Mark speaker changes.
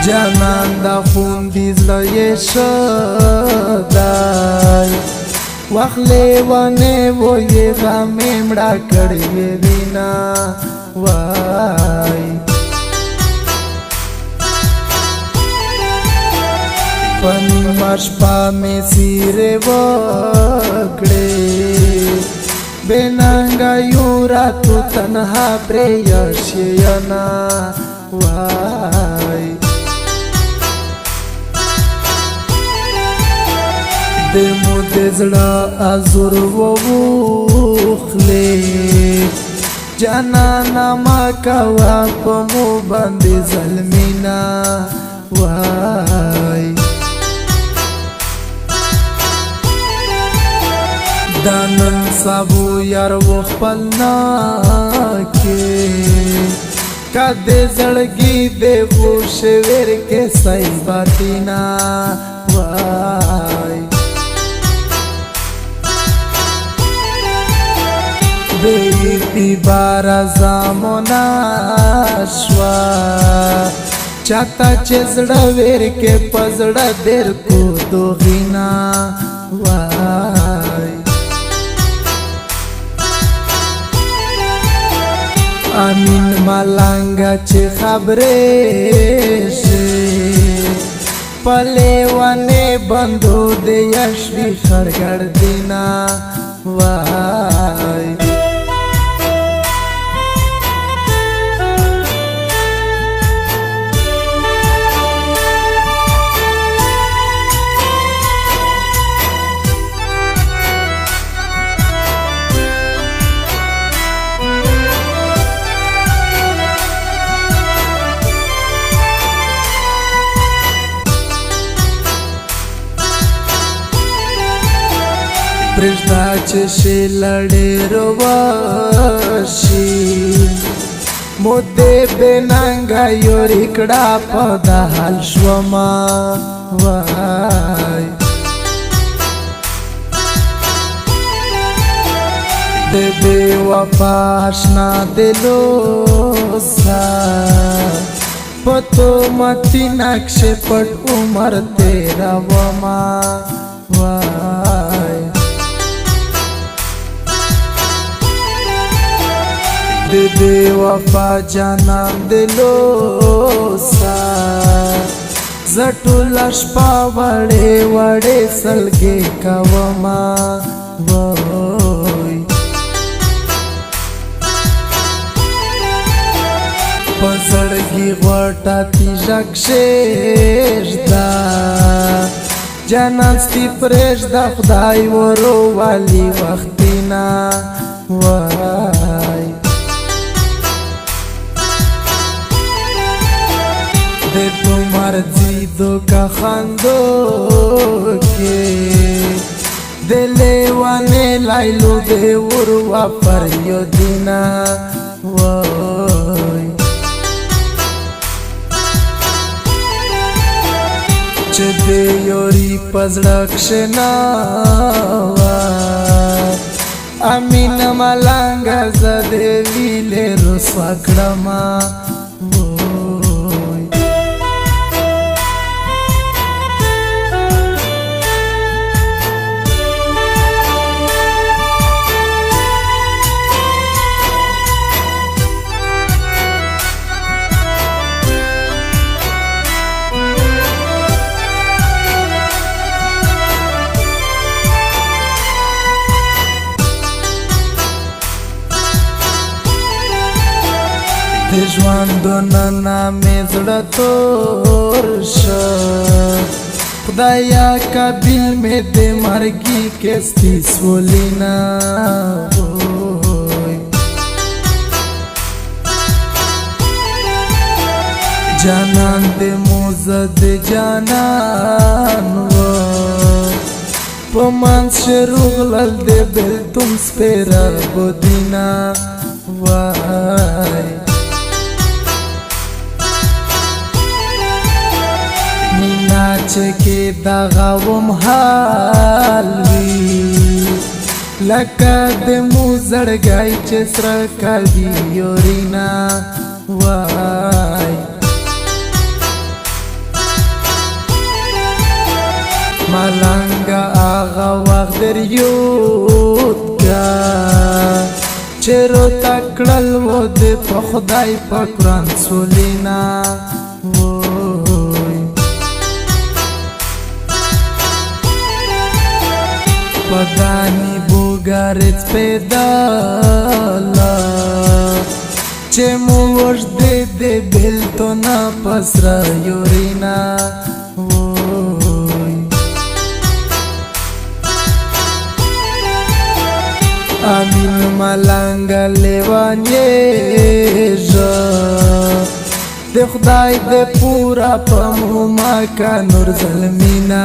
Speaker 1: جانان دا خوندی زړه یې شدای وخت لیونی و یې غمې مړه کړې وې وینا وای په نیمه شپه مې څیرې وکړې بې ننګه یو راتو تنها پرېښې ینه وای د مو د زړه ازور ووخلې جانانه مه کوه په مو باندې ظلمونه وای دا نن سبو یار و خپل ناکې که د زړګي د بوشویر کې صحیح باطینا وای بی بار زامونا شوا چاہتا چه زڑا ویر کے پزڑا دیر کو دو غینا وای امین ملانگا چه خبریشی پلیوانے بندو دے یشوی خرگڑ دینا وای پرشدا چشی لڑی رواشی مودے بے ننگا یو ریکڑا پدا حال شوما وای دے بے وفاشنا دلو سا پتو متی نقش پٹ عمر تیرا وما وای بے وفا جانان دلو سا زٹو لشپا وڑے وڑے سلگے کوما وای پزړګي غوټه تی ژغشېش دا جانان ستی پرېږده خدای ورو والی وختینا وای दे तुम्हार जीदो का खांदो के दिले वाने लाइलो दे उर्वा पर यो दिना वोय चदे योरी पजड़क्षना अमीन मलांगा जदे विले रुस्वाकडमा ژوندو ننا مې زړه تور شه خدایا قابل مې د مرګي کستی سولینا جانان دې موزد جانان و پمن شروغلل دې بل تم سپیرا بودینا وای چکه دغه وم حال وی لکه د مو زړګی چې سره کوي یورینا وای هغه وخت در یود کا چیرو تکړل و د په خدای په قرآن سولینا پدانی بوګارت پیدالا چې مو وژدې د بیلتون پسرا یورینا امین ملنګ لیوان یېژه د خدای د پورا په مو ما کا نور ظلمینا